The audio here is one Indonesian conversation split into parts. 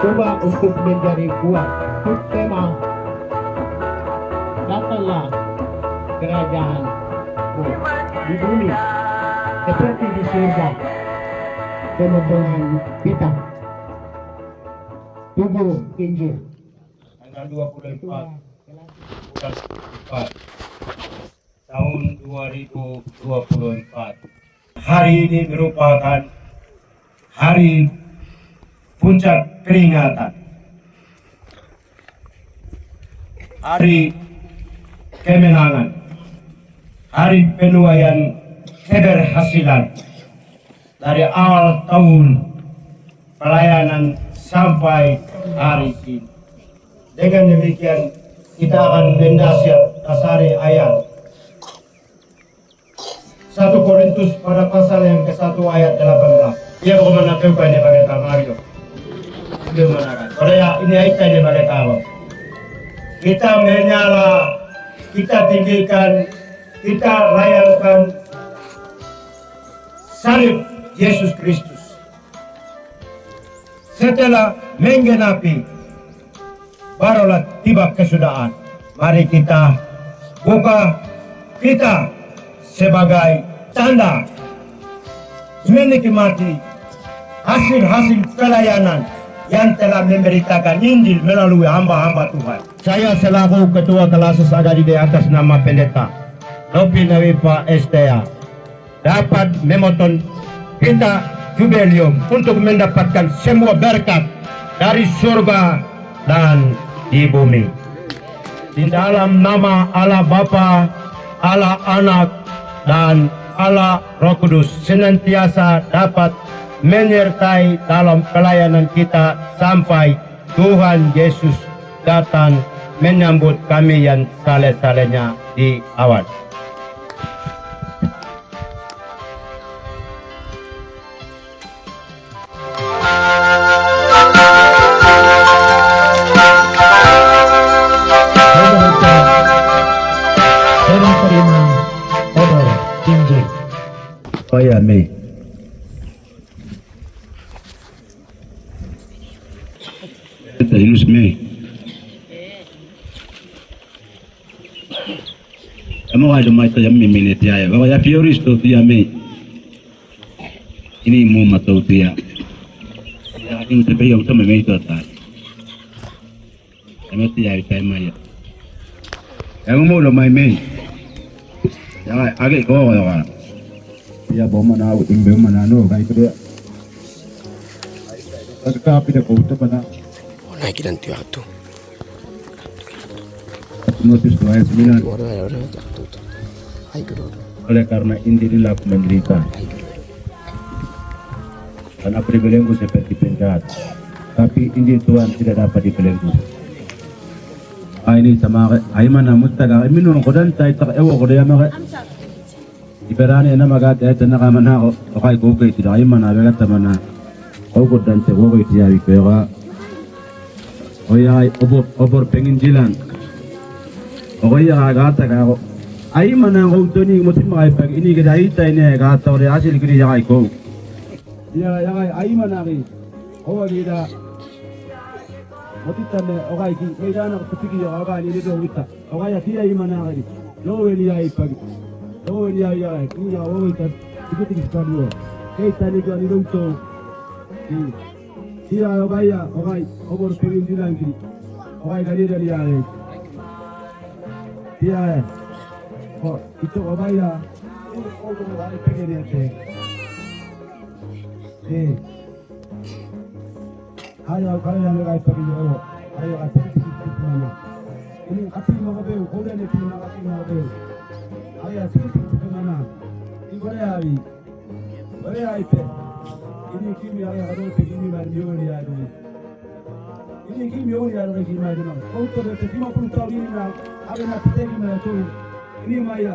coba untuk menjadi kuat. Tema datanglah kerajaan di bumi seperti di surga. Teman-teman kita tunggu Injil tanggal 24 bulan 4 tahun 2024. Hari ini merupakan hari puncak peringatan, hari kemenangan, hari penuaian keberhasilan dari awal tahun pelayanan sampai hari ini. Dengan demikian kita akan mendasari ayat 1 Korintus pada pasal yang ke-1 ayat 18. Ia bagaimana keukai di bagai Mario. Pada ini aikai di bagai kalau kita menyala, kita tinggikan, kita layankan salib Yesus Kristus. Setelah menggenapi, barulah tiba kesudahan. Mari kita buka kita sebagai tanda menikmati hasil-hasil pelayanan yang telah memberitakan Injil melalui hamba-hamba Tuhan. Saya selaku Ketua Kelas Agadi di atas nama Pendeta Lopi Nawipa STA dapat memotong kita jubileum untuk mendapatkan semua berkat dari surga dan di bumi. Di dalam nama Allah Bapa, Allah Anak, dan Allah Roh Kudus senantiasa dapat menyertai dalam pelayanan kita sampai Tuhan Yesus datang menyambut kami yang saleh-salehnya di awan. Saya Mei. Terus Mei. Kamu ada macam yang minit ya. Kalau ya Fioris tu dia Mei. Ini mau matau dia. Ya ini tapi yang tu Mei tu tak. Kamu dia itu Mei. Kamu mau lo Mei. Jangan agak kau ya. Ya bawa mana imbe mana no kai tu dia. Agak api dah kau tu mana. Oh naik nanti waktu. Notis 29. Orang tu. Hai kedua. Oleh karena inilah aku menderita. Karena dibelenggu seperti penjahat. Tapi Injil Tuhan tidak dapat dibelenggu. Ini sama Aiman Mustaga. Ini nung kodan tay tak ewo kodaya maka. Iberani na magat ay tanaka mana ko okay ko kay tidak Aiman abegat mana. Kau kodan te ko kay tiyawi kaya. Oyay obor penginjilan. Oya agata ka ko. Aiman ang utoni mutin makay pag ini kada itay ne gata ore asil kini yakay ko. Ya yakay Aiman aki. Owa gida. Matitan ne okay ki medan ako tupiki yo aga ni dito wita. Okay ya Aiman aki. Lowe ni ay pag. Lowe ni ay ay kuya owe ta tikiti kistadio. Kay tani ko ni dito. Dia okay ya okay obor penginjilan ki. Okay kali dari ay. Dia oh itu obaya oh como va a pegar este ayo kalau yang mereka pergi jauh ayo kita pergi ini api mau beu kau dah nanti nak api mau beu ayo kita mana ini boleh api ini kimi ayo kalau pergi ni baru ni ada ini kimi orang ada kimi ada kau tu dah 50 tahun ini nak ada nak pergi mana tu ini Maya,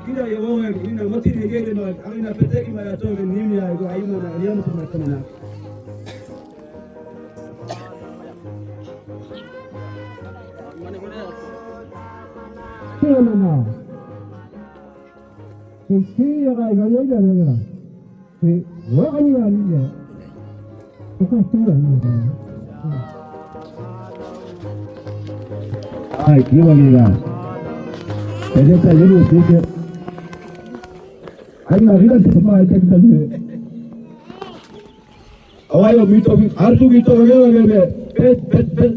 kita ya orang ini nak mati negeri nak, ada nak pergi Maya tu ni Maya itu ayu mana dia mesti macam mana? Siapa mana? Siapa yang kaya dia ni? Si, orang ni ada. Bukan siapa ni. Ay, kiwagila. Pedeta yulu sike. Ay na riga sama ay tak tak. Awayo mito artu mito wage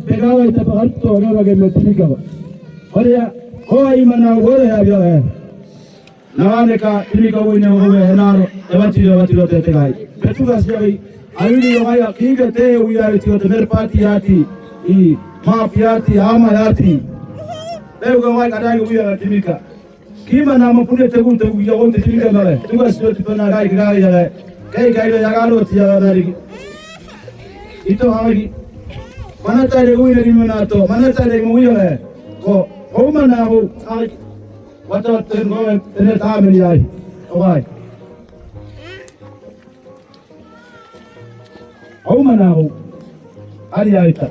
pegawa ita pa artu wage tika. Oria hoai mana ore ya ya. Nawane ka tika wine wage enaro evati te tegai. Petuga siai ayuni waya kinga te uya tio te merpati yati I ma piati ama yati. Leo gawai kadai uya timika. Kima na mapune tegu ya wonte timika nale. Tuga sio tipana gai ya. Kai ya galo ti ya nari. Ito hagi. Mana tare uya rimana to. Mana tare uya ko mana ho ai. Wata tengo ene tameni ai. Owai. Mana ho. Ari aita.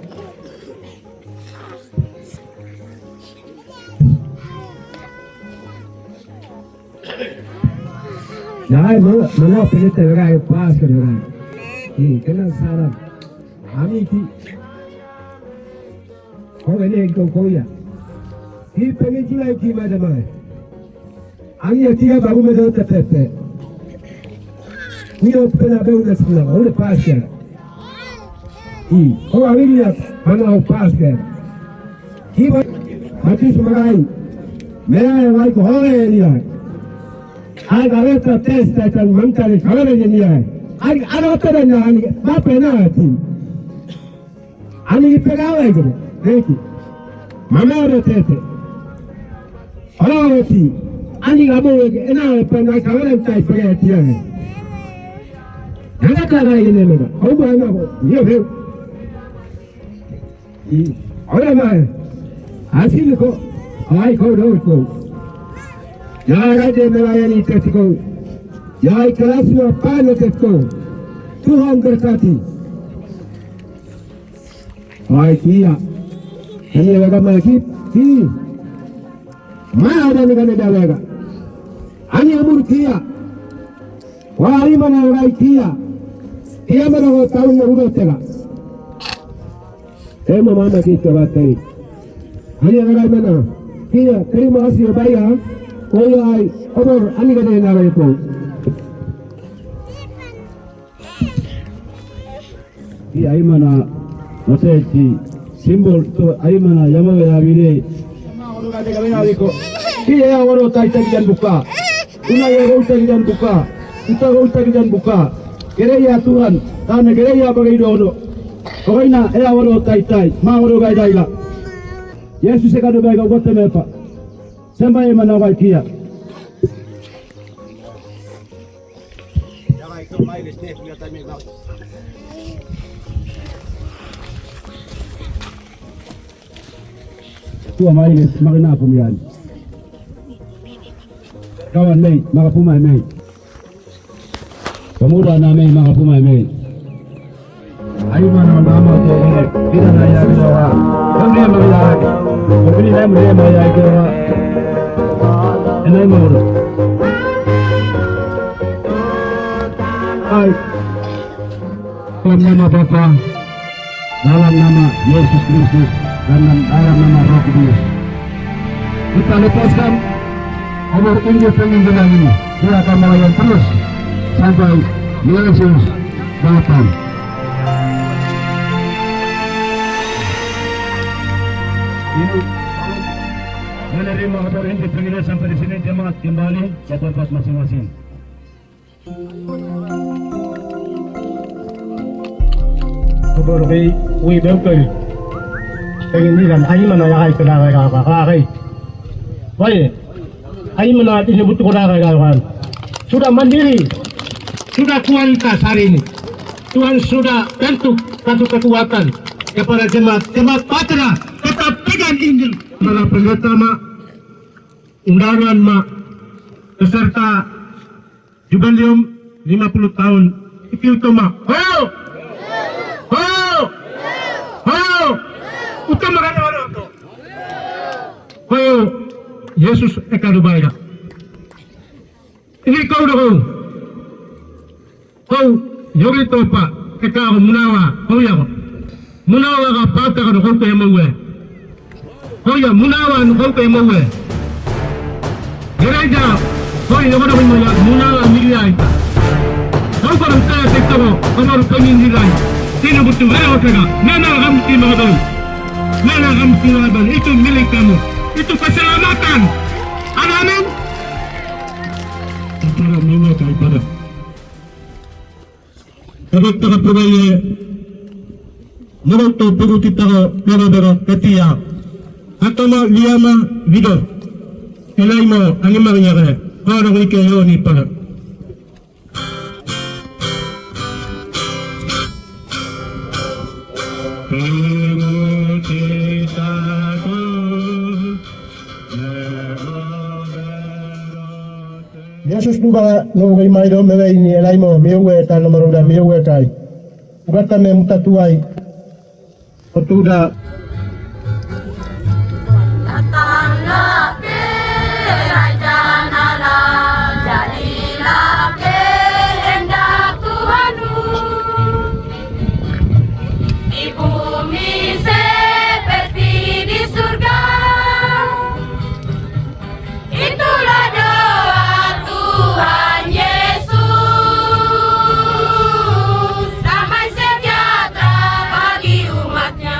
Nah, mana pilih terbaik pas terbaik. Kena saran. Kami ki, kau ini kau ya. Ki pengen jual ki macam. Kami yang tiga baru macam terpepe. Ni pernah berulang sekolah, orang pas kan. Kau awal ni mana pas kan. Ki mati sebagai. Mereka yang baik orang ni lah. Ay gareta testa kan mentari kagare ni ay. Ay arotara na ani ba pena ati. Ani pegawa iko. Neki. Mama rotete. Aroti. Ani gabo ena pena kagare tai pegati ay. Nada kagare ni mena. Au ba na ko. Yo he. Ora mai. Asil ko. Ay ko ro ko. Yai de melayani tetiko, yai kelasnya panen tetiko, Tuhan berkati. Hai kia, ini agama kita, mana ada negara daerah, ani amur kia, wahai mana orang kia, dia mana orang tahu yang udah tega. Mama kita batai, ani agama mana, kia terima kasih bayar. Koyai, orang ani kena yang itu. Di aimana, masih simbol tu aimana yang mana yang ini. Orang ada kena yang itu. Dia orang tak jangan buka. Una yang orang jangan buka. Kita orang jangan buka. Gereja Tuhan, tanah gereja bagi dono. Koina, orang tak, ma orang gaya gaya. Yesus sekali bagi kau betul apa? Sampai mana awak kia? Tua mai makin apa mian? Kawan mai, maka pumai mai. Pemuda namai maka pumai mai. Ayo mana nama dia ini? Kita naya kita. Kami yang mengajar. Kami yang mengajar kita. Enai mau. Hai. Dalam nama Bapa, dalam nama Yesus Kristus, dan dalam nama Roh Kudus. Kita lepaskan umur Injil penginjilan ini. Dia akan melayani terus sampai Yesus datang. Ini menerima atau Injil penginjilan sampai di sini jemaat kembali ke tempat masing-masing. Baru kay uwi bangkay. Penginjilan ay mana yakay kakay. Baik, ay mana disebut kakay. Sudah mandiri, sudah kualitas hari ini. Tuhan sudah bentuk satu kekuatan kepada jemaat Patra tetap pegang Injil. Malah pendeta mak, undangan mak, beserta jubileum 50 tahun itu mak. Utama kan orang tu. Kau Yesus ekal baik. Ini kau dah kau yogi topa ekal menawa kau ya. munawa ka pata ka ko ko mawe hoya munawa ko ko mawe gereja hoy no ko mo ya munawa mili aita kau ko ran ta tekto ko mo ko ni nilai sino butu wala ka nana gamti magadon nana gamti magadon itu milik kamu itu keselamatan amin para mama kay para Agak tak percaya, mereka tu perlu kita bera ketia, atau mah dia mah video, selain mah angin marnya kan, orang ini kaya ni pada. Yesus nuga no mai do me ni elai mo mewe ta no maruda mewe kai. Ugata me mutatuai. Otuda Datanglah kerajaan Allah, jadilah kehendak Tuhanmu di bumi seperti di surga. Itulah doa Tuhan Yesus, damai sejahtera bagi umatnya.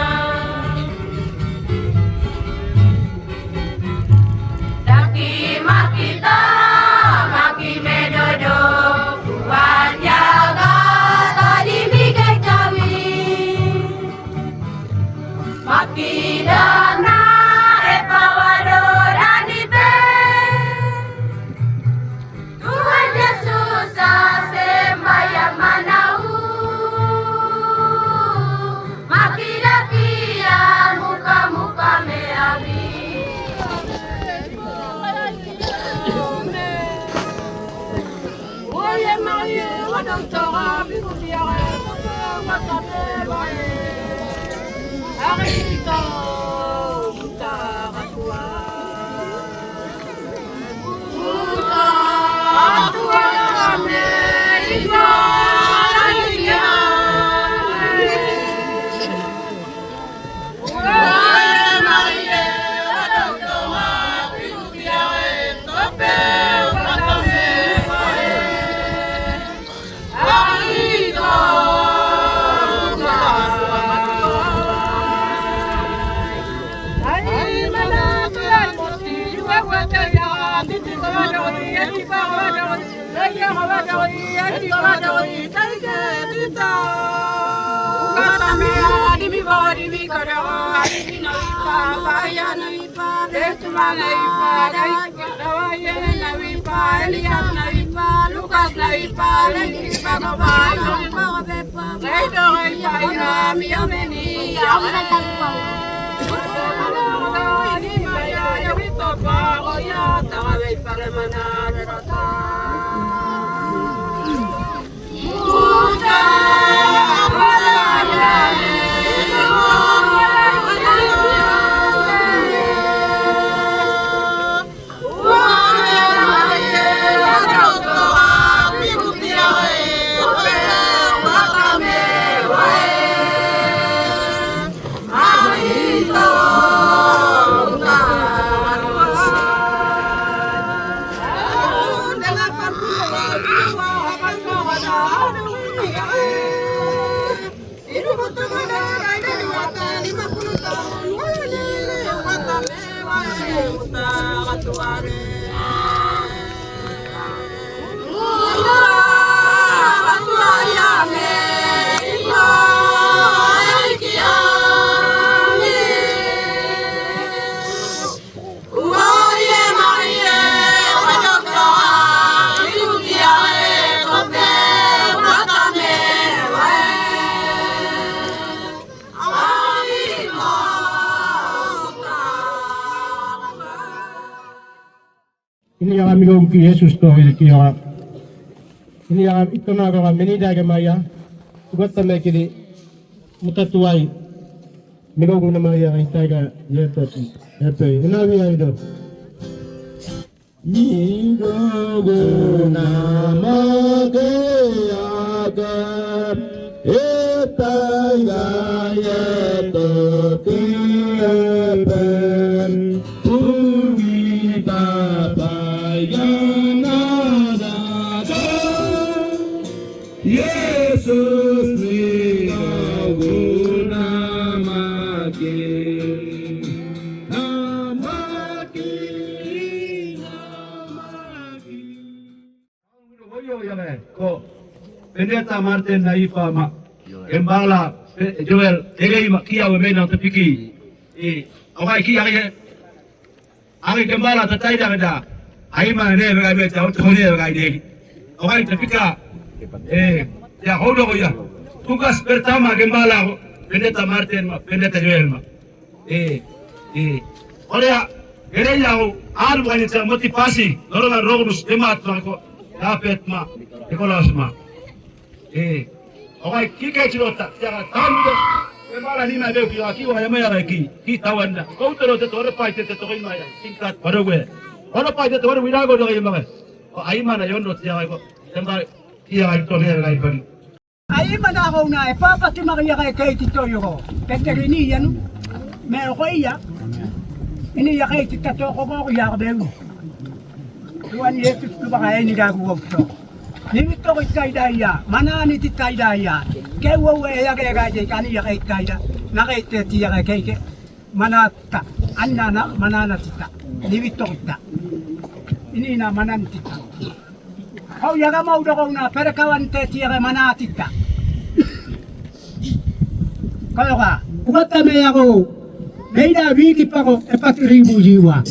Ini yang kami gawin ki Yesus to kiya. Ini yang ito na gawa menida ke maya. Ugat tame kini mutatuai. Migaw na maya ay taga yeto. Yeto. Inawi ay do. Migaw na magaya ga etaga ye. pendeta Martin na ipa ma Gembala Joel egei ma kia we mena te piki okay kia ke ake Gembala ta tai da ai ma ne ga be ta to ne ga de okay te pika ya hodo ko ya tugas pertama Gembala pendeta Martin ma pendeta Joel ma oleh gereja aru kan itu motivasi orang rogus emat ko dapat ma ekolas ma okay kika chilota jangan tahu Gembala ni na deu ki wa ya ki tawanda ko tero te tore pai te to ima ya singkat baru gue ora pai te tore wirago do ima ai mana yondo ya ko Gembala kia ai to ne ga ipari ai mana ko na e papa ti maria kai ti to yo peterini yanu me ko iya ini ya kai ti to ko ko ya be tuan yesus ku ba ai ni ga ku to ni to ko kai daya mana ni ti kai daya ke wo we ya ga je kan ya kai da na kai te ti ya kai ke mana ta anna na mana na ti ta ni to ta ini na mana ti ta kau ya ga mau do ko na per kawan te ti ya mana ti ta kalau ka ukata me ya ko Meida wiki pako 4,000 jiwa.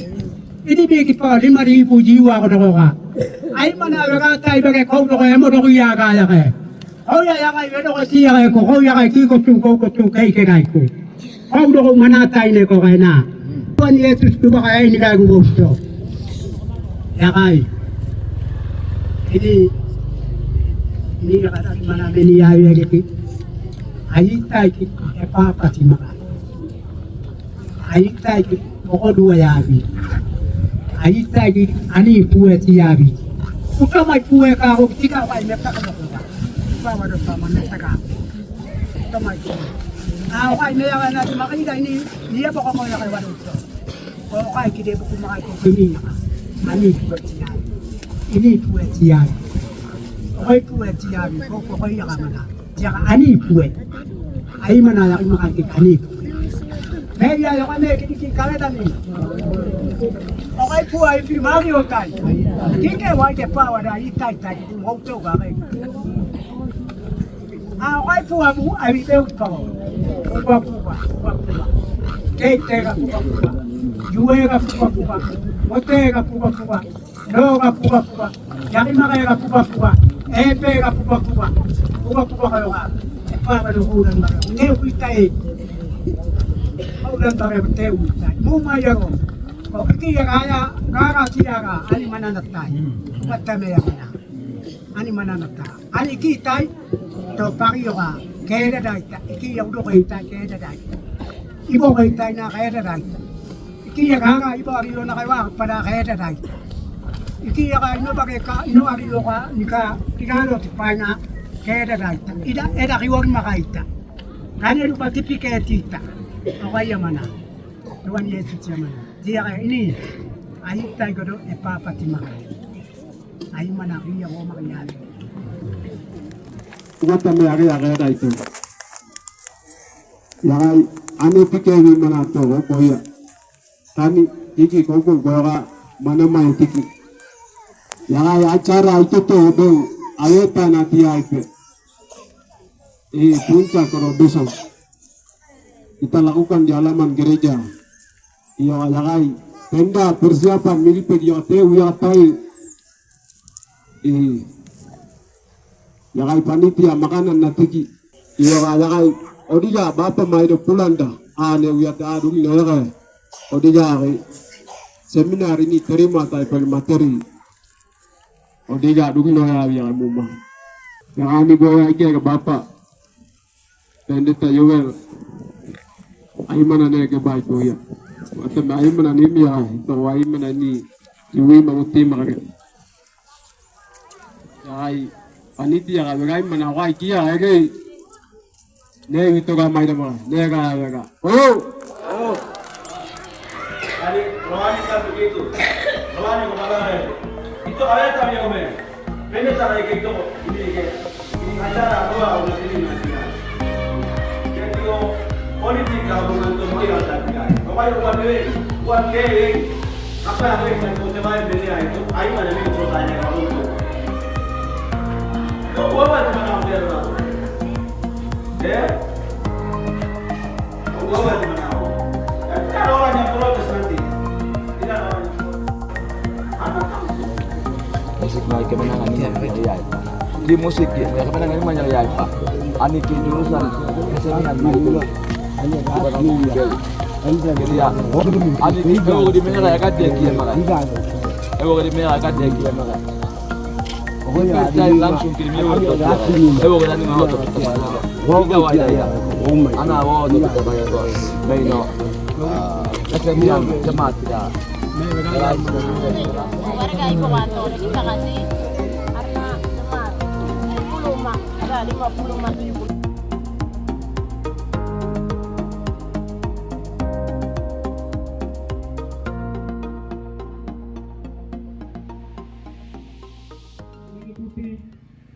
Ini wiki pako 5,000 jiwa ko doko ka. Ay mana wega tay bege kau doko emo doko ya ka ya ke. Kau ya ka wedo ko siya ka ko kau ya ka ki ko tu kai ke kai ko. Kau doko mana tay ne ko kai na. Tuan Yesus ku ba kai ni ka ku bo. Ya kai. Ini ya ka mana beni ya ya ke. Ai tay ki apa pati maka. Aitaki okodu yabi aitaki ani puwe tiyabi ukama puwe ka ko tika wa meta ka ko ba wa do sama meta ka ukama wa ne ya na ma ka ni ya ba ko ya ka wa do ko ka ki de ko ma ko ni ani puwe tiyabi ini puwe tiyabi ko puwe tiyabi ko ya ka mana ya ani puwe ai mana ya ma ka ani media yang ane kiki kale tani okai puai primari okai kike wai ke pawa da itai tai mo to ga kai okai puai bu ai te ko pupa ke te ga pupa juwe ga pupa mote ga pupa no ga pupa yaki ma ga pupa epe ga pupa ka ga e pa ga do huran ma ne ku tai ulan tare bete utai mu mayaro ko kiki ya ga tiaga ani mananatai patame ya na ani mananatai ani kitai to pariyo ga keda dai iki ya udo kai tai keda dai ibo kai tai na keda dai iki ya ga ibo ariyo na kai wa pada keda dai iki ya ga ino bage ka ino ariyo ga nika tigalo tipaina keda dai ida eda riwon makaita ani lu patipiketita awaya mana Tuhan Yesus ya mana dia ini ayi tai godo e papa ti maka ayi mana ria wo makanya Wata me age age itu yang ane pikir ni mana tu ko ya kami tiki koko gora mana main tiki yang acara itu tu beu ayata nanti aipe puncak kalau besok kita lakukan di halaman gereja. Ia lagai tenda persiapan milik yang teu yang tai. Lagai panitia makanan natiki. Ia lagai odiga bapa mai do pulanda. Ane uya ta adu ni lagai. Odiga seminar ini terima tai materi. Odiga adu ni lagai yang mumma. Yang ani goya ke bapa. Pendeta Yoel ai mana ne ke bai ko ya ata ai mana ni mi ai to ai mana ni yui ma uti ma ke ai panitia ga ga mana wai kia ai ke ne itu ga mai da ma ne ga oh ari rohani ka begitu rohani ko mana itu ayat kami yang men pendeta ai ke itu ini acara doa udah ini masih jadi politik kamu untuk melihat dan kalau buat ke apa yang mereka mau coba beli itu ayo ada yang coba tanya kalau itu Musik naik kemenangan ini ya. Di musik ya, kemenangan ini banyak ya Pak. Aniki jurusan kesenian dulu. Ya. Aniki kalau di mana ya kan dia kian makan. Kalau di mana kan dia kian makan. Saya langsung kirim itu. Kalau kita nih mau tuh. Tiga wajah ya. Anak mau tuh kita bayar tuh. Baino. Kesenian jemaat ya. Warga ibu kantor kita kasih karena jemaat 10 mak ada 50 mak 70.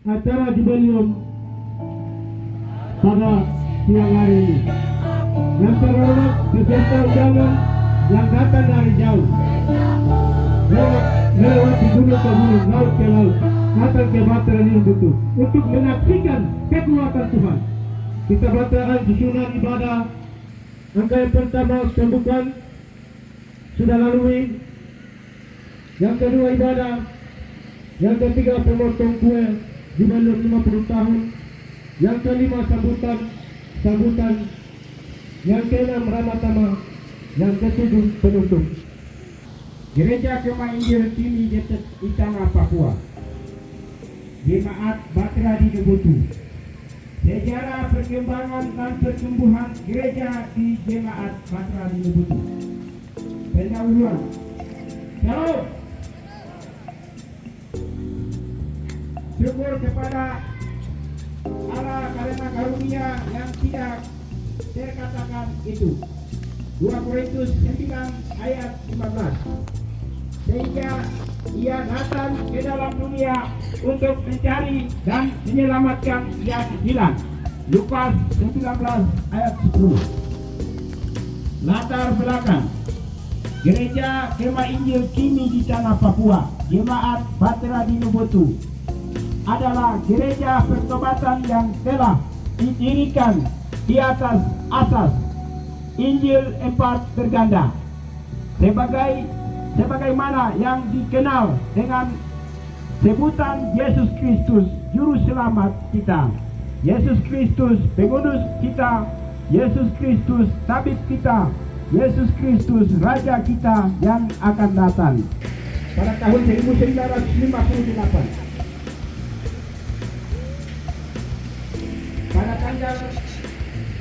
Acara jubileum pada siang hari ini. Yang terhormat peserta undangan yang datang dari jauh, melewati gunung ke gunung, laut ke laut, datang ke Batra Ninubutu untuk menyaksikan kekuatan Tuhan. Kita bacakan susunan ibadah. Angka yang pertama pembukaan sudah lalui. Yang kedua ibadah. Yang ketiga pemotong kue jubileum 50 tahun. Yang kelima sambutan. Yang keenam ramah tamah. Yang ketujuh penutup. Gereja Kema Injil Kimi di Tanah Papua. Jemaat Batra Ninubutu. Sejarah perkembangan dan pertumbuhan gereja di Jemaat Batra Ninubutu. Pendahuluan. Shalom. Syukur kepada Allah karena karunia yang tidak terkatakan itu. 2 Korintus 9 ayat 15. Sehingga ia datang ke dalam dunia untuk mencari dan menyelamatkan yang hilang. Lukas 19 ayat 10. Latar belakang Gereja Kema Injil Kimi di Tanah Papua, Jemaat Batra Ninubutu adalah gereja pertobatan yang telah didirikan di atas asas Injil 4 berganda sebagaimana yang dikenal dengan sebutan Yesus Kristus Juru Selamat kita, Yesus Kristus Pengudus kita, Yesus Kristus Tabib kita, Yesus Kristus Raja kita yang akan datang pada tahun 1958. Pada tanggal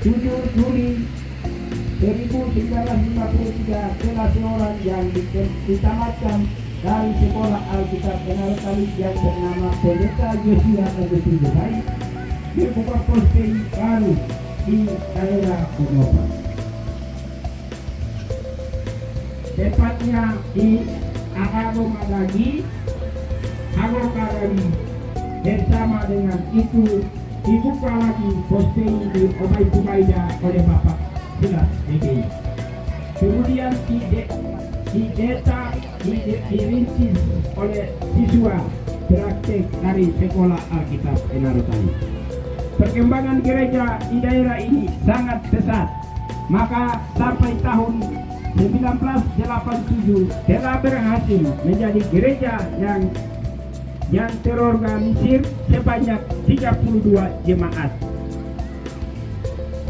7 Juli 1953 salah seorang yang ditamatkan dari sekolah Alkitab Benarkali yang bernama Pendeta Yosia Agustinusai dibuka posting baru di daerah Bungopan. Tepatnya di Agogkaragi bersama dengan itu dibuka lagi posting di Omai Pumaida oleh Bapak Silas DKI. Kemudian dirintis oleh siswa praktek dari sekolah Alkitab Benarkali. Perkembangan gereja di daerah ini sangat pesat. Maka sampai tahun 1987 telah berhasil menjadi gereja yang terorganisir sebanyak 32 jemaat.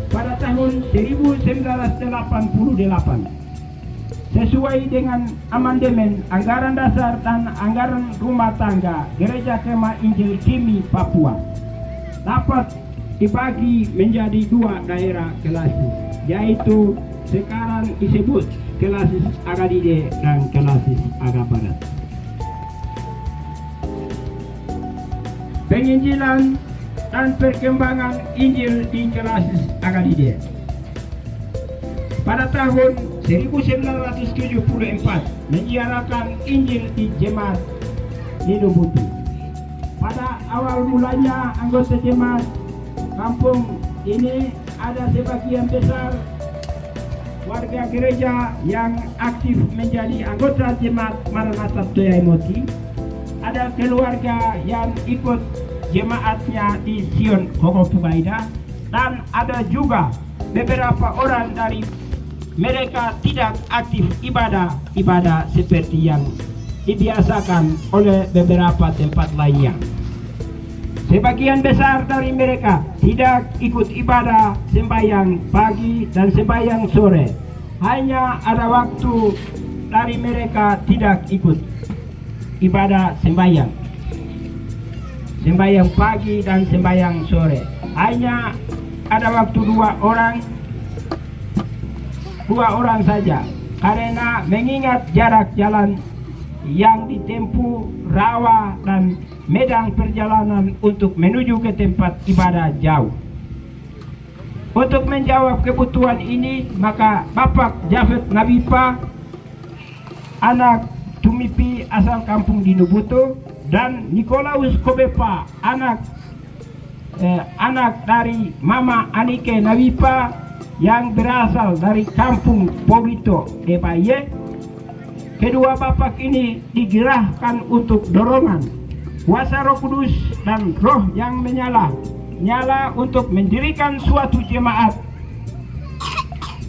Pada tahun 1988 sesuai dengan amandemen anggaran dasar dan anggaran rumah tangga Gereja Kema Injil Kimi Papua dapat dibagi menjadi 2 daerah kelasis, yaitu sekarang disebut Kelasis Agadide dan Kelasis Agabarat. Penginjilan dan perkembangan Injil di Kelasis Agadide. Pada tahun 1974 menyiarkan Injil di Jemaat Ninubutu. Pada awal mulanya anggota jemaat kampung ini ada sebagian besar warga gereja yang aktif menjadi anggota jemaat Maranatha Toya Imoti. Ada keluarga yang ikut jemaatnya di Sion Hogopugaida, dan ada juga beberapa orang dari mereka tidak aktif ibadah seperti yang dibiasakan oleh beberapa tempat lainnya. Sebagian besar dari mereka tidak ikut ibadah sembahyang pagi dan sembahyang sore. Hanya ada waktu dari mereka tidak ikut ibadah sembahyang pagi dan sembahyang sore. Hanya ada waktu dua orang saja, karena mengingat jarak jalan yang ditempuh, rawa dan medan perjalanan untuk menuju ke tempat ibadah jauh. Untuk menjawab kebutuhan ini, maka Bapak Jafet Nawipa, anak Tumipi asal kampung Dinubutu, dan Nikolaus Kobepa, anak dari Mama Anike Nawipa yang berasal dari kampung Pobito Debaye. Kedua bapak ini digerahkan untuk dorongan kuasa Roh Kudus dan roh yang nyala untuk mendirikan suatu jemaat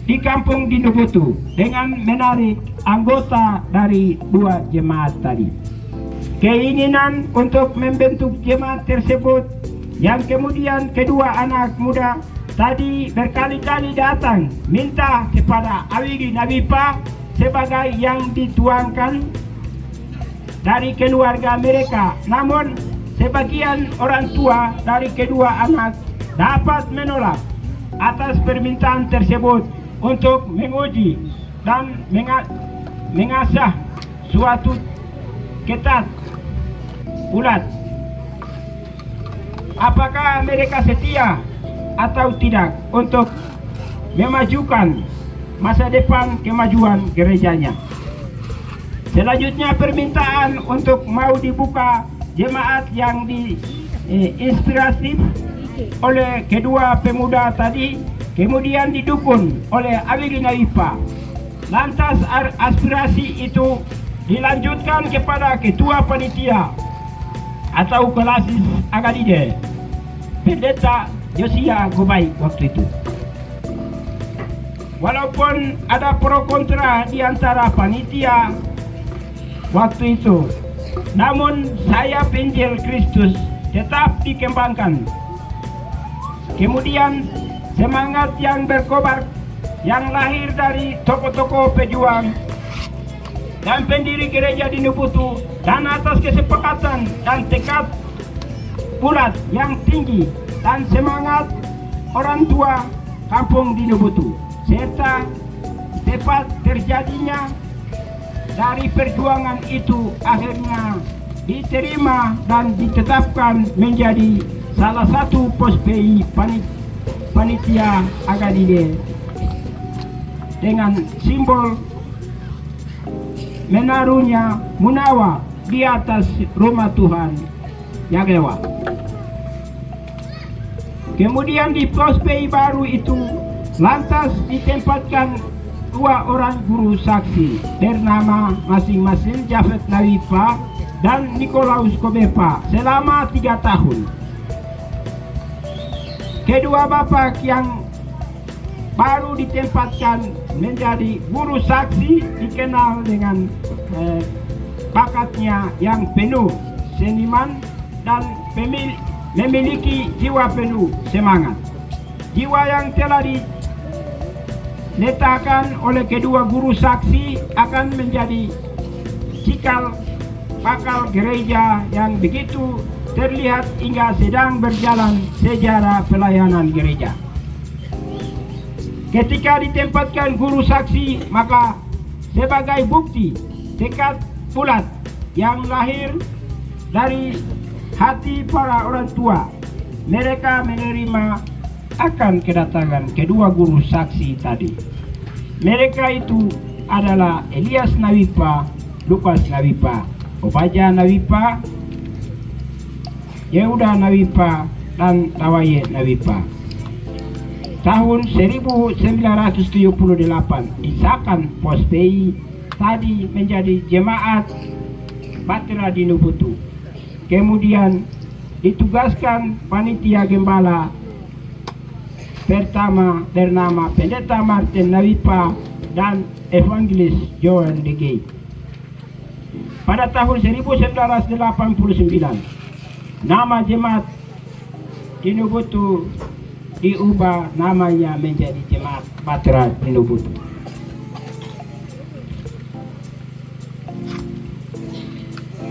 di kampung Dinubutu dengan menarik anggota dari dua jemaat tadi. Keinginan untuk membentuk jemaat tersebut yang kemudian kedua anak muda tadi berkali-kali datang minta kepada Awigi Nawipa sebagai yang dituangkan dari keluarga mereka. Namun sebagian orang tua dari kedua anak dapat menolak atas permintaan tersebut untuk menguji dan mengasah suatu ketat bulat apakah mereka setia atau tidak untuk memajukan masa depan kemajuan gerejanya. Selanjutnya permintaan untuk mau dibuka jemaat yang diinspiratif oleh kedua pemuda tadi kemudian didukung oleh Awigi Nawipa. Lantas aspirasi itu dilanjutkan kepada ketua panitia atau Kolasis Agadide, Pendeta Josia Gobai waktu itu. Walaupun ada pro kontra di antara panitia waktu itu, namun sayap Injil Kristus tetap dikembangkan. Kemudian semangat yang berkobar yang lahir dari tokoh-tokoh pejuang dan pendiri gereja Dinubutu, dan atas kesepakatan dan tekad bulat yang tinggi dan semangat orang tua kampung Dinubutu, serta tepat terjadinya dari perjuangan itu akhirnya diterima dan ditetapkan menjadi salah satu pospei panitia Agadide dengan simbol menaruhnya munawa di atas rumah Tuhan Yagewa. Kemudian di pospei baru itu lantas ditempatkan dua orang guru saksi bernama masing-masing Jafet Nawipa dan Nikolaus Kobepa selama 3 tahun. Kedua bapak yang baru ditempatkan menjadi guru saksi dikenal dengan bakatnya yang penuh seniman dan memiliki jiwa penuh semangat. Jiwa yang telah diletakkan oleh kedua guru saksi akan menjadi cikal bakal gereja yang begitu terlihat hingga sedang berjalan sejarah pelayanan gereja. Ketika ditempatkan guru saksi, maka sebagai bukti tekad bulat yang lahir dari hati para orang tua, mereka menerima akan kedatangan kedua guru saksi tadi. Mereka itu adalah Elias Nawipa, Lukas Nawipa, Obaja Nawipa, Yehuda Nawipa, dan Tawaye Nawipa. Tahun 1978 disahkan pospei tadi menjadi jemaat Bahtera Dinubutu. Kemudian ditugaskan panitia gembala pertama bernama Pendeta Martin Nawipa dan Evangelis Joel De Gey. Pada tahun 1989, nama jemaat Tinubutu diubah namanya menjadi Jemaat Bahtera Tinubutu.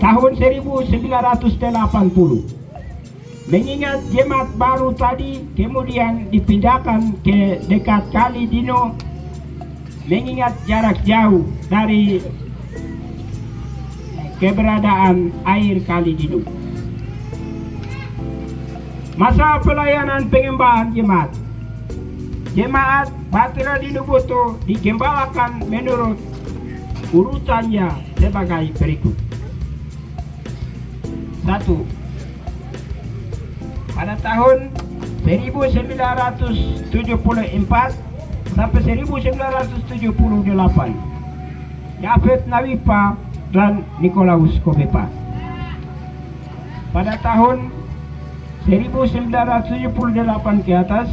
Tahun 1980, mengingat jemaat baru tadi kemudian dipindahkan ke dekat Kali Dino, mengingat jarak jauh dari keberadaan air Kali Dino. Masa pelayanan pengembalaan jemaat Bahtera Tinubutu digembalakan menurut urutannya sebagai berikut. 1. Pada tahun 1974 sampai 1978, Yafet Nawipa dan Nikolaus Kobepa. Pada tahun 1978 ke atas,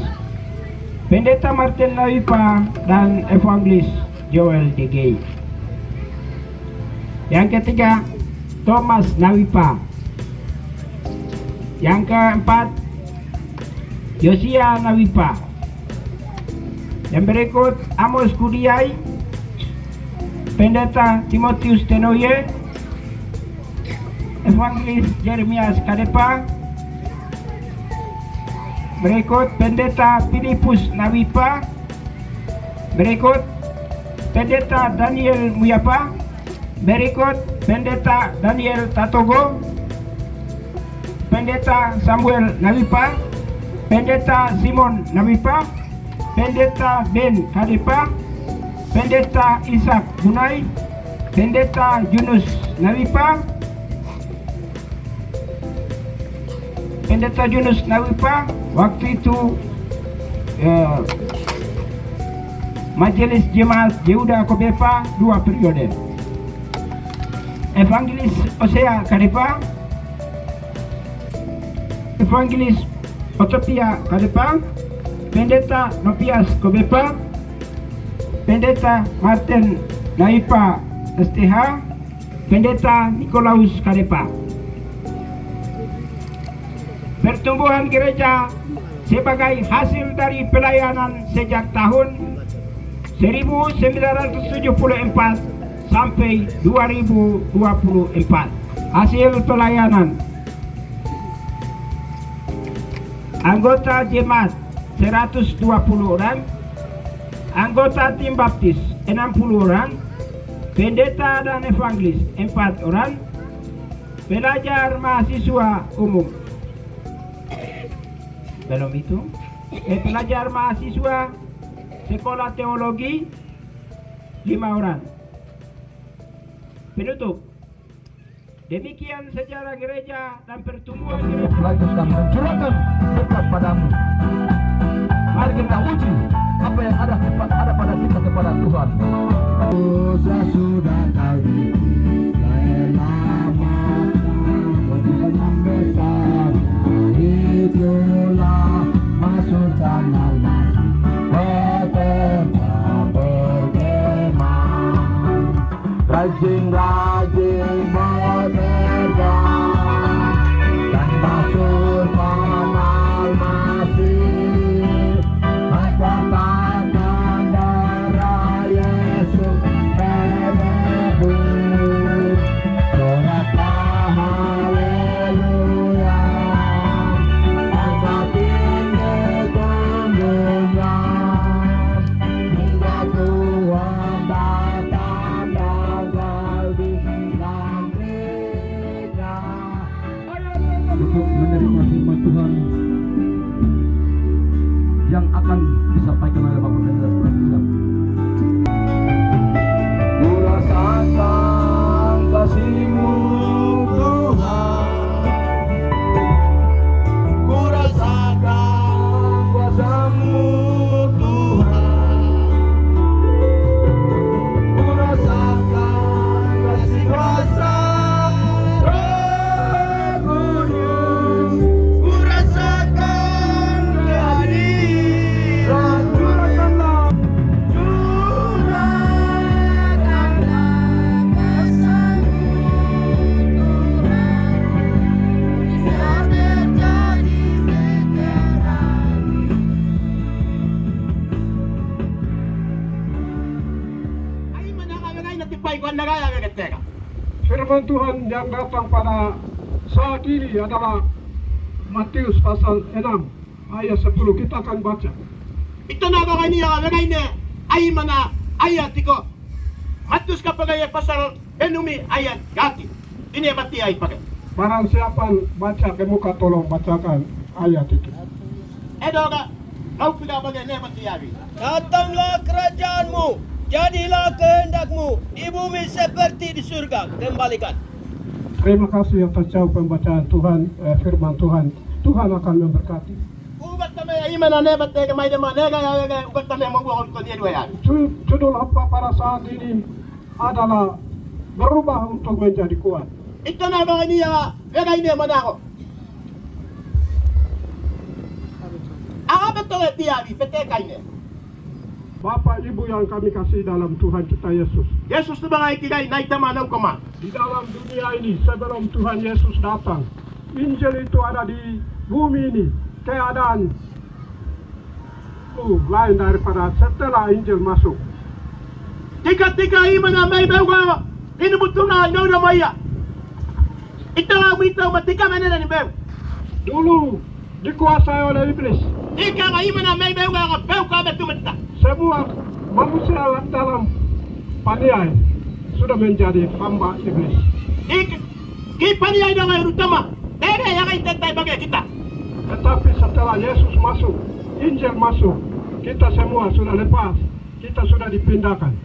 Pendeta Martin Nawipa dan Evangelis Joel De Gey. Yang ketiga, Thomas Nawipa. Yang keempat, Yosia Nawipa. Yang berikut, Amos Kudiai, Pendeta Timotius Tenoye, Evangelis Jeremias Kadepa. Berikut, Pendeta Filipus Nawipa. Berikut, Pendeta Daniel Muyapa. Berikut, Pendeta Daniel Tatogo, Pendeta Samuel Nawipa, Pendeta Simon Nawipa, Pendeta Ben Kadepa, Pendeta Ishak Bunai, Pendeta Yunus Nawipa, Pendeta Yunus Nawipa waktu itu Majelis Jemaat Yehuda Kobepa 2 periode. Evangelis Osea Kadepa, Evangelis Otopia Kadepa, Pendeta Nopias Kobepa, Pendeta Martin Nawipa STH, Pendeta Nikolaus Kadepa. Pertumbuhan gereja sebagai hasil dari pelayanan sejak tahun 1974 sampai 2024. Hasil pelayanan: anggota jemaat 120 orang, anggota tim baptis 60 orang, pendeta dan evangelis 4 orang, pelajar mahasiswa umum. Belum itu, pelajar mahasiswa sekolah teologi 5 orang. Penutup. Demikian sejarah gereja dan pertumbuhan gereja. Melanjutkan mencurahkan berkat padamu. Mari kita uji apa yang ada pada kita kepada Tuhan. Dosa sudah kau selamatkan, besar itulah masuk tanah bekerja berkemah, rajin-rajin bekerja dan masuk tanah masih mengatakan darah Yesus menebus. Soraklah haleluya, angkat tinggi tunggunya hingga Tuhan datang dan kembali. nanti paikuan negara ketika. Firman Tuhan yang datang pada saat ini adalah Matius pasal 6 ayat 10. Kita akan baca. Ito na ako kaniya kagay na ay mana ayat ko. Matius kapagay pasal enumi ayat gati. Ini mati ay pakai. Barang siapa baca ke muka tolong bacakan ayat itu. Edo ka kau tidak bagai ne mati ay. Datanglah kerajaanmu, jadilah kehendakmu di bumi seperti di surga. Kembalikan. Terima kasih atas jauh pembacaan Tuhan, firman Tuhan. Tuhan akan memberkati. Ugat kami ay mana ne mati ka may naman ne kaya ugat kami magbuhat ko niya dua. Judul apa pada saat ini adalah berubah untuk menjadi kuat. Ito na ako kaniya kagay na man ako. Ako betul tiawi pete kayne. Bapak Ibu yang kami kasih dalam Tuhan kita Yesus. Yesus tu bangay kigay naik tamanaw kama. Di dalam dunia ini sebelum Tuhan Yesus datang, Injil itu ada di bumi ini. Keadaan lain daripada setelah Injil masuk. Tika iman na may bawa. Inubuto na no na maya. Ito ang wito matika man na ni bawa. Dulu dikuasai oleh iblis. Ika nga iman na may bawa ka bawa ka betumenta. Semua manusia dalam paniai sudah menjadi hamba iblis. Ki paniai na ngayon utama. Tega yang ay tetay bagay kita. Tetapi setelah Yesus masuk, Injil masuk, kita semua sudah lepas, kita sudah dipindahkan.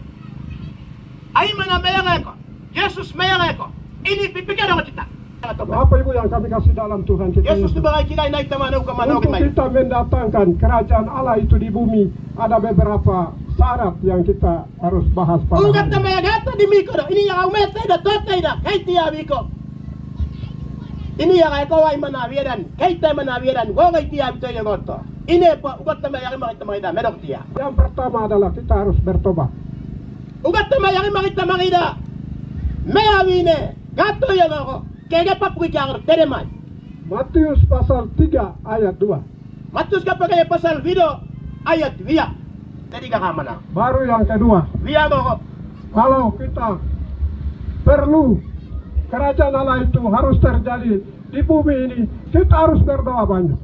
Ay man na mayangay ko. Yesus mayangay ko. Ini pipikyan ako kita. Bapak Ibu yang kami kasih dalam Tuhan kita Yesus Yesus. tu bangay kigay naik tamanaw kama no Untuk kita mendatangkan kerajaan Allah itu di bumi, ada beberapa syarat yang kita harus bahas pada hari Ugat na ini. may agata di miko do. Ini yang umete da totay da. Kay tiyawi ko. Ini yang ay ko ay manawiran. Kay tay manawiran. Go kay tiyawi to yung goto. Ini pa ugat na may ang makita makita. Medok tiya. Yang pertama adalah kita harus bertobat. Ugat na may ang makita makita. Mayawi ne. Gato yung ako. Kaya papuki kang tereman. Matius pasal 3 ayat 2. Matus kapag ay pasal video ayat via. Jadi ka kamana. Baru yang kedua, Via mo ko. kalau kita perlu kerajaan Allah itu harus terjadi di bumi ini, kita harus berdoa banyak.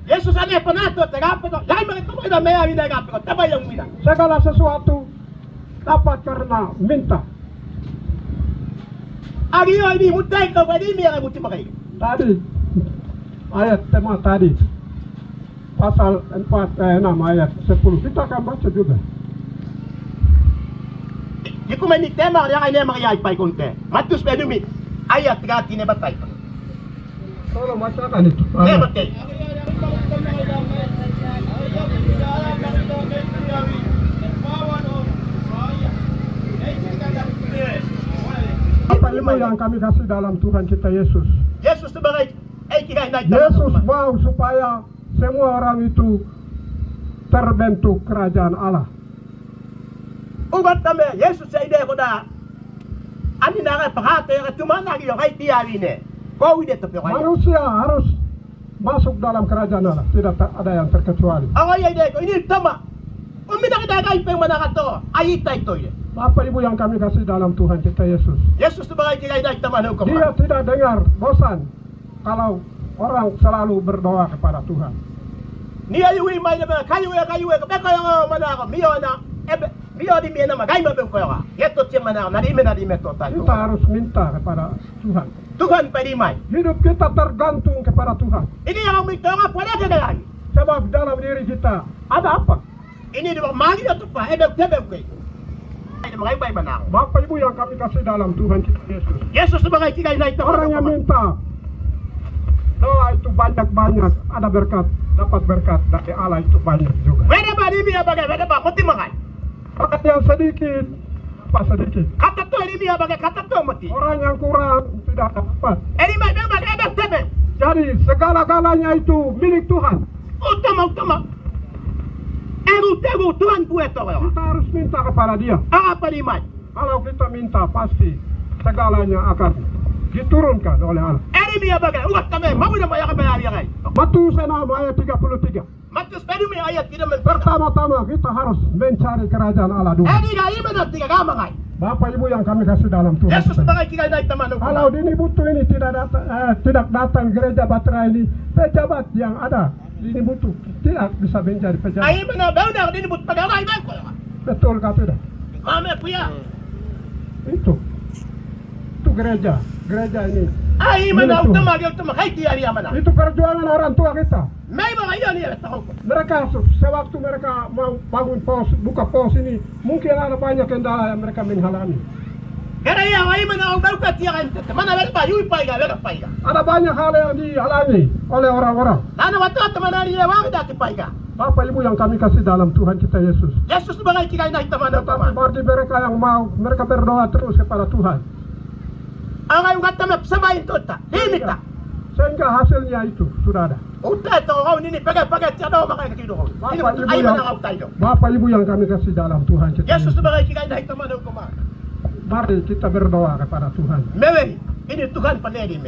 Yesus ane panato tagapo ko. Dai makita mo ida mayawi na gapo ko. Tabay yung mina. Segala sesuatu dapat karena minta. Agi yo ini mutay ko pwede mi ang muti makay. Tadi ayat tema tadi pasal 6 ayat 10 kita akan baca juga. Di ko man ni tema kaya kay na makayay pay konte. Matus pwede mi ayat gati ne batay. Tolong bacakan itu. Ne Ayat. batay. Apa lima yang kami kasih dalam Tuhan kita Yesus. Yesus tu bagay ay kigay na Yesus mau supaya semua orang itu terbentuk kerajaan Allah. Ugat kami Yesus sa ide ko da. Ani na kay pakate ka tumana yo kay tiyawi ne. Ko ide to kay. Manusia harus masuk dalam kerajaan Allah. Tidak ada yang terkecuali. Ang ay ide ko ini tama. Umina ka kay peng manakato. Ay itay to ye. Bapak Ibu yang kami kasih dalam Tuhan kita Yesus. Yesus tu bagay kigay na tamanaw ko. Dia tidak dengar bosan kalau orang selalu berdoa kepada Tuhan. Niya yuwi may na kayo ka kayo manaka miyo na miyo di miyo na magay mabem ko ka. Yeto siya manaka na di me to tayo. Kita harus minta kepada Tuhan. Tuhan pwede may. Hidup kita tergantung kepada Tuhan. Ini yang minta nga pwede ka gayay. Sebab dalam diri kita ada apa? Ini di magi na to pa ebem ko. Ay mga ibay manaka. Bapak Ibu yang kami kasih dalam Tuhan kita Yesus. Yesus tu bagay kigay na Orang yang minta doa itu banyak-banyak, ada berkat, dapat berkat dari Allah itu banyak juga. Wede ba di miya bagay wede ba muti mangay. Orang yang sedikit, apa sedikit? Kata to di miya bagay kata to muti. Orang yang kurang tidak dapat. Ini may bagay ebem tebe. Jadi segala-galanya itu milik Tuhan. Utama. Ego Tuhan pueto ko. Kita harus minta kepada Dia. Apa di may? Kalau kita minta pasti segalanya akan diturunkan oleh Allah. Ini miya bagay ugat kami mabu na maya ka bayari kay. Matius 6 ayat 33. Matus pwede mi ayat kita men Pertama-tama kita harus mencari kerajaan Allah dulu. Ini ga iman at tiga gamangay. Bapak Ibu yang kami kasih dalam Tuhan. Yesus sebagai kita naik teman. Kalau Dini Butuh ini tidak datang gereja Batra ini, pejabat yang ada Dini Butuh tidak bisa menjadi pejabat. Ay mana bau dah Dini Butuh pada orang itu. Betul kah tidak? Mama punya. Itu gereja ini. Ay mana utama hai dia dia mana. Itu perjuangan orang tua kita. Mai bawa ini ya tahu. Mereka sewaktu mereka mau bangun pos, buka pos ini, mungkin ada banyak kendala yang mereka menghalangi. Karena ya ay mana bau kat dia kan. Mana berapa yui paiga berapa paiga. Ada banyak hal yang dihalangi oleh orang-orang. Lalu waktu teman dia wang dah paiga. Bapak Ibu yang kami kasih dalam Tuhan kita Yesus. Yesus sebagai kita naik teman. Tetapi bagi mereka yang mau, mereka berdoa terus kepada Tuhan. Orang yang kata samain tota, limita. Sehingga hasilnya itu sudah ada. Udah tahu kau ini pakai tiada orang yang gitu. Bapak Ibu yang kami kasih dalam Tuhan kita. Yesus sebagai kita naik teman hukuman. Mari kita berdoa kepada Tuhan. Mewah, ini Tuhan peneri.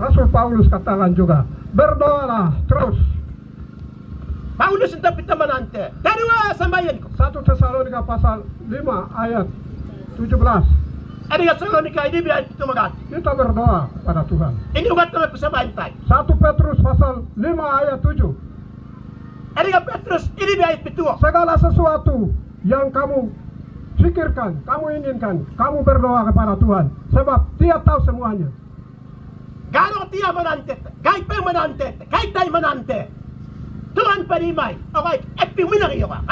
Rasul Paulus katakan juga, berdoalah terus. Paulus entah kita menante. Dari mana sambayan? 1 Tesalonika pasal 5 ayat 17. Ada Tesalonika ini biar itu magat. Kita berdoa pada Tuhan. Ini ugat kami persembahan tay. 1 Petrus pasal 5 ayat 7. Ada Petrus ini biar itu. Segala sesuatu yang kamu pikirkan, kamu inginkan, kamu berdoa kepada Tuhan. Sebab Dia tahu semuanya. Kalau Dia menante, kait menante, kait tay menante. Tuhan perimai, okay, epi minari apa?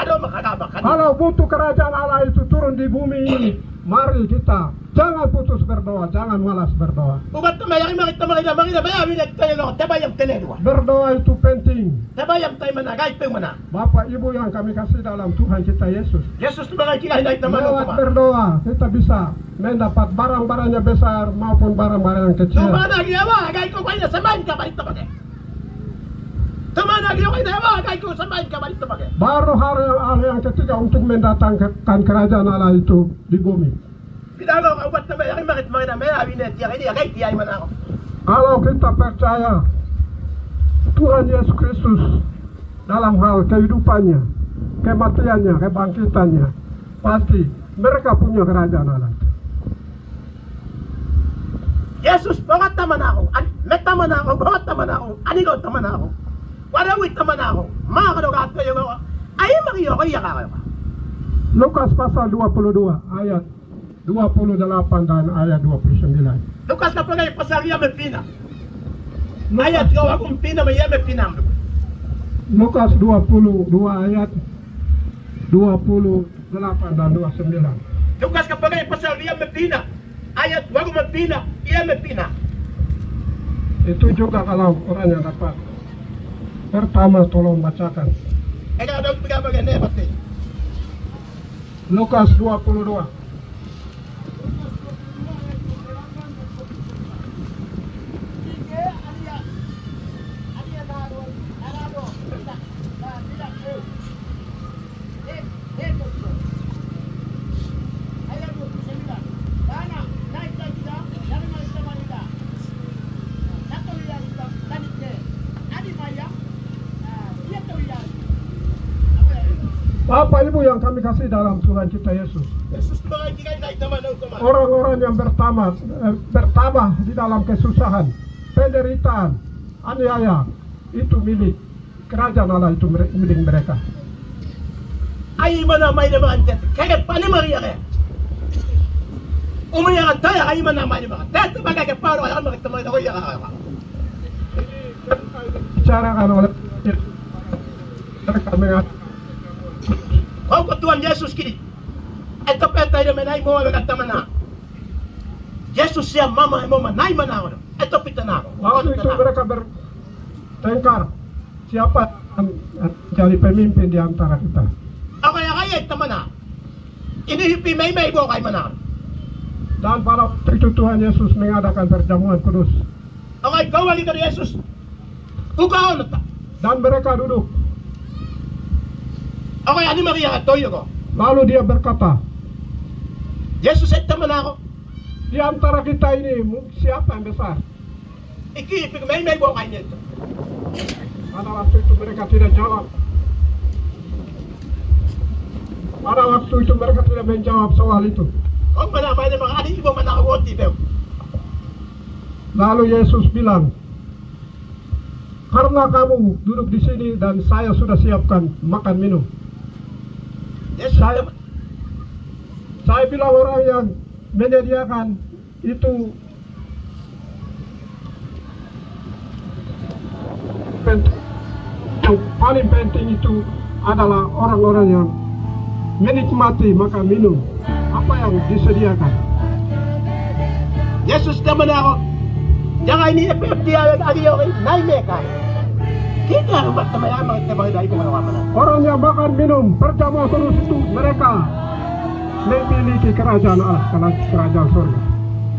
Kalau butuh kerajaan Allah itu turun di bumi ini, mari kita jangan putus berdoa, jangan malas berdoa. Ugat mayari Berdoa itu penting. Bapak Ibu yang kami kasih dalam Tuhan kita Yesus. Yesus sebagai kita naik teman. Lewat berdoa kita bisa mendapat barang-barangnya besar maupun barang-barang yang kecil. Tumana giyawa, kay ko kayo samain ka balik teman. Tumana giyawa kay ko samain ka balik teman. Baru hal yang ketiga untuk mendatangkan kerajaan Allah itu di bumi. Kalau kita percaya Tuhan Yesus Kristus dalam hal kehidupannya, kematiannya, kebangkitannya, pasti mereka punya kerajaan Allah. Yesus bangat teman ako, teman ako, bangat teman ako, anigo teman ako, warawit teman ako, mga kanugat kayo ako, ayun magiyo kayo kayo. Lukas pasal 22 ayat 28 dan ayat 29. Lukas kapag ay pasal yame pina. Ayat gawa kong pina may yame pinam. Lukas 22 ayat 28 dan 29. Lukas kapag ay pasal yame pina. Ayat wag magpina, yame pina. Itu juga kalau orang yang dapat. Pertama tolong bacakan. Eka daw pagabagay na pati. Lukas 22. Bapak Ibu yang kami kasih dalam Tuhan kita Yesus. Orang-orang yang bertambah di dalam kesusahan, penderitaan, aniaya, itu milik kerajaan Allah, itu milik mereka. Ay mana may naman tet, kaya paano Maria kaya? Umayangan tayo, ay mana may naman. Dito magkakaparo, ay magkataman ako yung kakaka. Bicarakan oleh mereka mengatakan kau Tuhan Yesus kini. Ito petay na manay mo magkataman na. Yesus siya mama mo manay mana ako. Ito pita na ako. Waktu itu mereka bertengkar siapa yang jadi pemimpin di antara kita. Ako kaya teman na. Ini may bo kay mana. Dan pada waktu itu Tuhan Yesus mengadakan perjamuan kudus. Okay, kau lagi dari Yesus. Ukaon ta. Dan mereka duduk. Okay, ani Maria toyo ko. Lalu dia berkata, Yesus ay teman ako. Di antara kita ini siapa yang besar? Iki may bo kay nito. Pada waktu itu mereka tidak jawab. Pada waktu itu mereka tidak menjawab soal itu. Kung manamay ng mga adik ibu manakawoti beo. Lalu Yesus bilang, karena kamu duduk di sini dan saya sudah siapkan makan minum. Yesus Saya bilang orang yang menyediakan itu yang paling penting itu adalah orang-orang yang menikmati makan minum apa yang disediakan. Yesus naman ako. Jangan ini dia lagi orang naik mereka. Kita rumah teman-teman kita dari mana? Orang yang makan minum berjamaah terus itu mereka memiliki kerajaan Allah, kerajaan surga.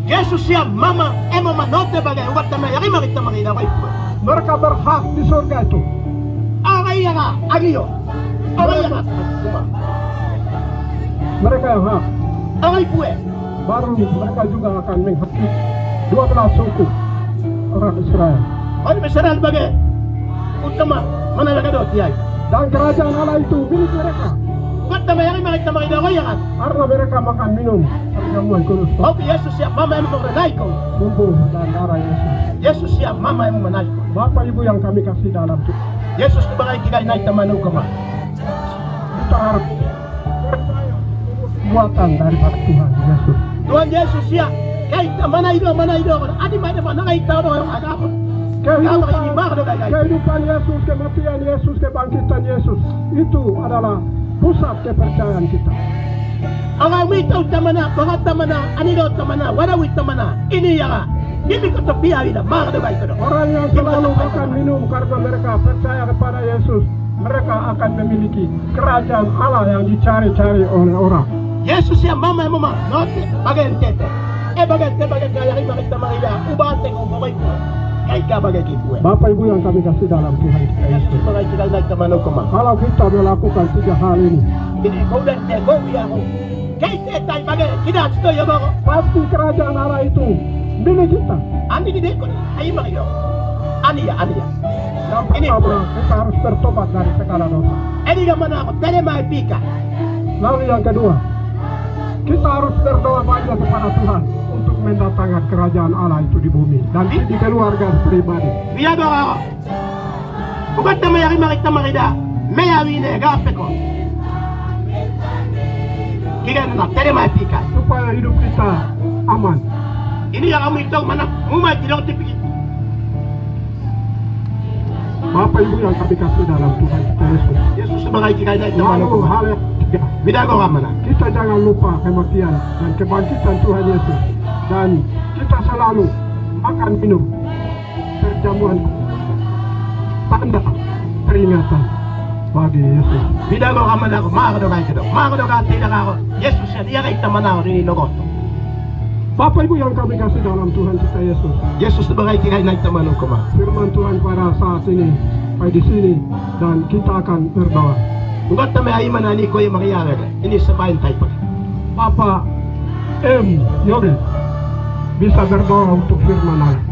Yesus siap mama emo manote bagai umat teman yang kita mengira itu. Mereka berhak di surga itu. Agai yang agio. Agai yang mereka yang hak. Agai kue. Baru mereka juga akan menghakimi 12 suku orang Israel. Orang Israel bagai utama mana lagi dot ya. Dan kerajaan Allah itu milik mereka. Umat teman yang kita mengira kan? Karena mereka makan minum perjamuan kudus. Oh Yesus siap mama yang mengenai kau. Tubuh dan darah Yesus. Yesus siap mama yang mengenai kau. Bapak Ibu yang kami kasih dalam Tuhan. Yesus sebagai kita naik teman ukama. Kita harus buatan daripada Tuhan Yesus. Tuhan Yesus siap. Kita mana itu? Adi mana kita orang agama. Kehidupan Yesus, kematian Yesus, kebangkitan Yesus itu adalah pusat kepercayaan kita. Orang wita utamana, bagat tamana, anilo tamana, warawit tamana. Ini ya. Ini kata biar ida mar ada baik. Orang yang selalu makan minum karena mereka percaya kepada Yesus, mereka akan memiliki kerajaan Allah yang dicari-cari oleh orang. Yesus ya mama, note bagian tete. Bagian kaya lima kita marida, ubate kau bagai ku. Kaya bagai kipu. Bapak Ibu yang kami kasih dalam Tuhan kita Yesus. Sebagai kita naik teman ukama. Kalau kita melakukan 3 hal ini, kau dan kau ya. Kaya tay bagai kita itu ya bago. Pasti kerajaan Allah itu milik kita. Ani di dekon, ayo marido. Ani ya. Yang pertama, kita harus bertobat dari segala dosa. Ini yang mana aku terima pika. Lalu yang kedua, kita harus berdoa banyak kepada Tuhan untuk mendatangkan kerajaan Allah itu di bumi dan di keluarga pribadi. Biar doa. Bukan teman yang kita marida, meyawine gapeko. Kita nak terima pika supaya hidup kita aman. Ini yang kami tahu mana rumah tidak tipik. Bapak Ibu yang kami kasih dalam Tuhan kita Yesus. Yesus sebagai kita naik teman Lalu hal yang ketiga, beda kau mana? kita jangan lupa kematian dan kebangkitan Tuhan Yesus. Dan kita selalu makan minum perjamuan tanda peringatan bagi Yesus. Beda kau mana aku marah doa itu. Marah doa tidak aku. Yesus dia kita mana ini nogot. Bapak Ibu yang kami kasih dalam Tuhan kita Yesus. Yesus sebagai kita naik teman ukama. Firman Tuhan pada saat ini, di sini, dan kita akan berdoa. Bukan teman ayi mana ni kau yang Maria ini sebain type. Bapak M. Yogi bisa berdoa untuk firman Allah.